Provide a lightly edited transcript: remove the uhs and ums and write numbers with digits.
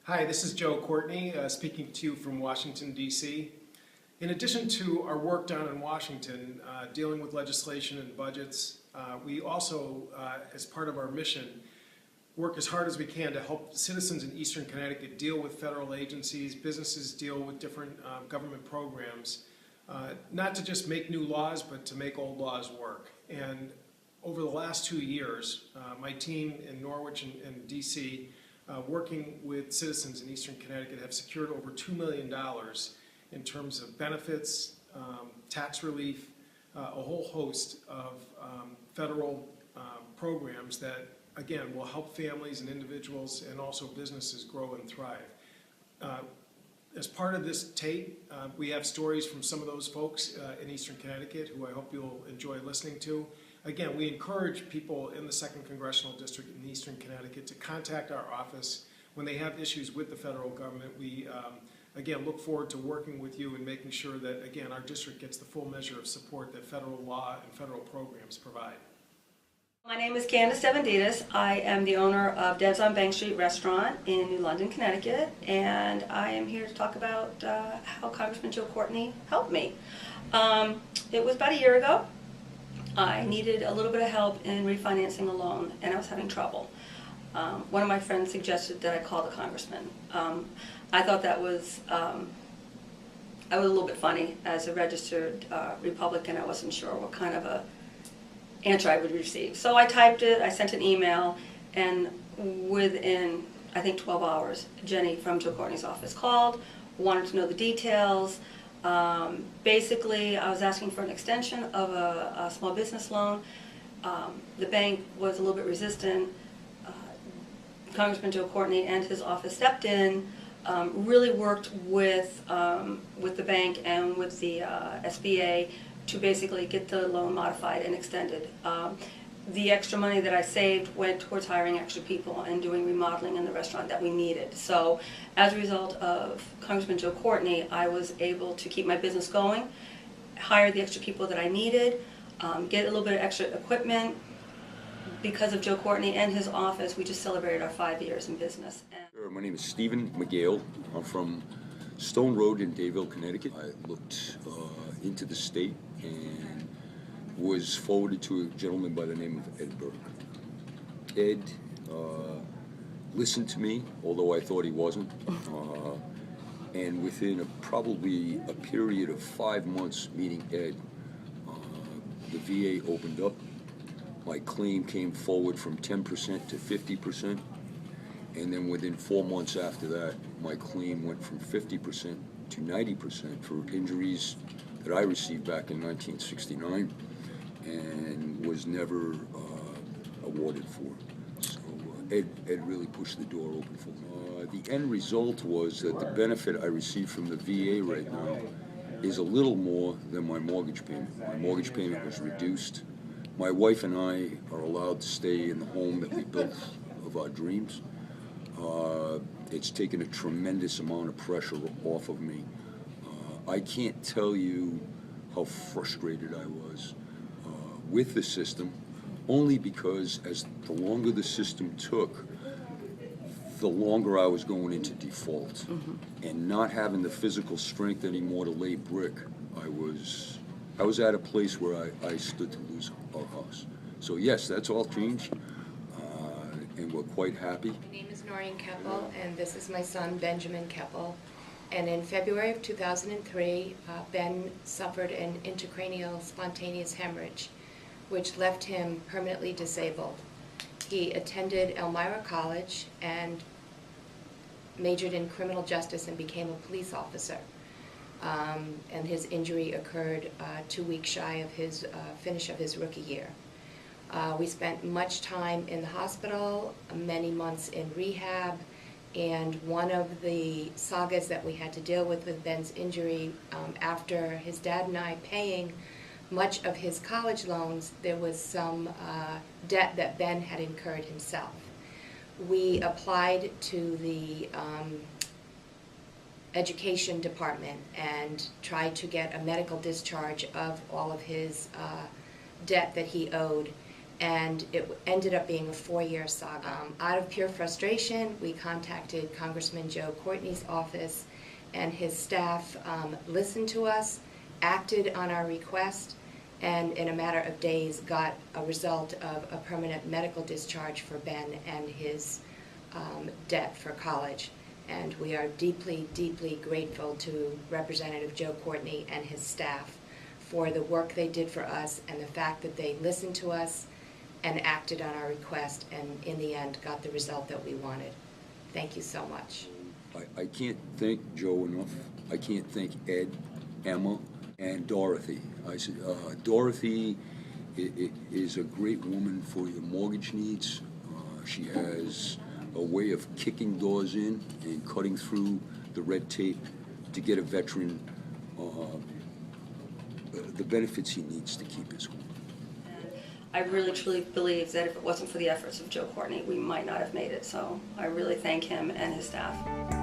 Hi, this is Joe Courtney speaking to you from Washington, D.C. In addition to our work down in Washington, dealing with legislation and budgets, we also, as part of our mission, work as hard as we can to help citizens in Eastern Connecticut deal with federal agencies, businesses deal with different government programs, not to just make new laws, but to make old laws work. And over the last 2 years, my team in Norwich and D.C., working with citizens in Eastern Connecticut, have secured over $2 million in terms of benefits, tax relief, a whole host of federal programs that, again, will help families and individuals and also businesses grow and thrive. As part of this tape, we have stories from some of those folks in Eastern Connecticut who I hope you'll enjoy listening to. Again, we encourage people in the 2nd Congressional District in Eastern Connecticut to contact our office when they have issues with the federal government. We, again, look forward to working with you and making sure that, again, our district gets the full measure of support that federal law and federal programs provide. My name is Candace Devendittis. I am the owner of Dev's on Bank Street restaurant in New London, Connecticut, and I am here to talk about how Congressman Joe Courtney helped me. It was about a year ago. I needed a little bit of help in refinancing a loan, and I was having trouble. One of my friends suggested that I call the congressman. I thought that was, I was a little bit funny. As a registered Republican, I wasn't sure what kind of a answer I would receive. So I typed it, I sent an email, and within, I think, 12 hours, Jenny from Joe Courtney's office called, wanted to know the details. Basically, I was asking for an extension of a small business loan. The bank was a little bit resistant. Congressman Joe Courtney and his office stepped in, really worked with the bank and with the SBA to basically get the loan modified and extended. The extra money that I saved went towards hiring extra people and doing remodeling in the restaurant that we needed. So as a result of Congressman Joe Courtney, I was able to keep my business going, hire the extra people that I needed, get a little bit of extra equipment. Because of Joe Courtney and his office, we just celebrated our 5 years in business. Sure, my name is Stephen McGale. I'm from Stone Road in Dayville, Connecticut. I looked into the state and was forwarded to a gentleman by the name of Ed Burke. Ed listened to me, although I thought he wasn't, and within probably a period of 5 months meeting Ed, the VA opened up. My claim came forward from 10% to 50%, and then within 4 months after that, my claim went from 50% to 90% for injuries that I received back in 1969 and was never awarded for. So Ed really pushed the door open for me. The end result was that the benefit I received from the VA right now is a little more than my mortgage payment. My mortgage payment was reduced. My wife and I are allowed to stay in the home that we built of our dreams. It's taken a tremendous amount of pressure off of me. I can't tell you how frustrated I was with the system, only because as the longer the system took, the longer I was going into default. Mm-hmm. And not having the physical strength anymore to lay brick, I was at a place where I stood to lose our house. So yes, that's all changed, and we're quite happy. My name is Noreen Kepple, and this is my son, Benjamin Kepple. And in February of 2003, Ben suffered an intracranial spontaneous hemorrhage, which left him permanently disabled. He attended Elmira College and majored in criminal justice and became a police officer. And his injury occurred 2 weeks shy of his finish of his rookie year. We spent much time in the hospital, many months in rehab, and one of the sagas that we had to deal with Ben's injury, after his dad and I paying much of his college loans, there was some debt that Ben had incurred himself. We applied to the education department and tried to get a medical discharge of all of his debt that he owed, and it ended up being a 4-year saga. Out of pure frustration, we contacted Congressman Joe Courtney's office, and his staff listened to us, acted on our request, and in a matter of days got a result of a permanent medical discharge for Ben and his debt for college. And we are deeply, deeply grateful to Representative Joe Courtney and his staff for the work they did for us and the fact that they listened to us and acted on our request, and in the end got the result that we wanted. Thank you so much. I can't thank Joe enough. I can't thank Ed, Emma, and Dorothy. Dorothy is a great woman for your mortgage needs. She has a way of kicking doors in and cutting through the red tape to get a veteran the benefits he needs to keep his home. I really truly believe that if it wasn't for the efforts of Joe Courtney, we might not have made it. So I really thank him and his staff.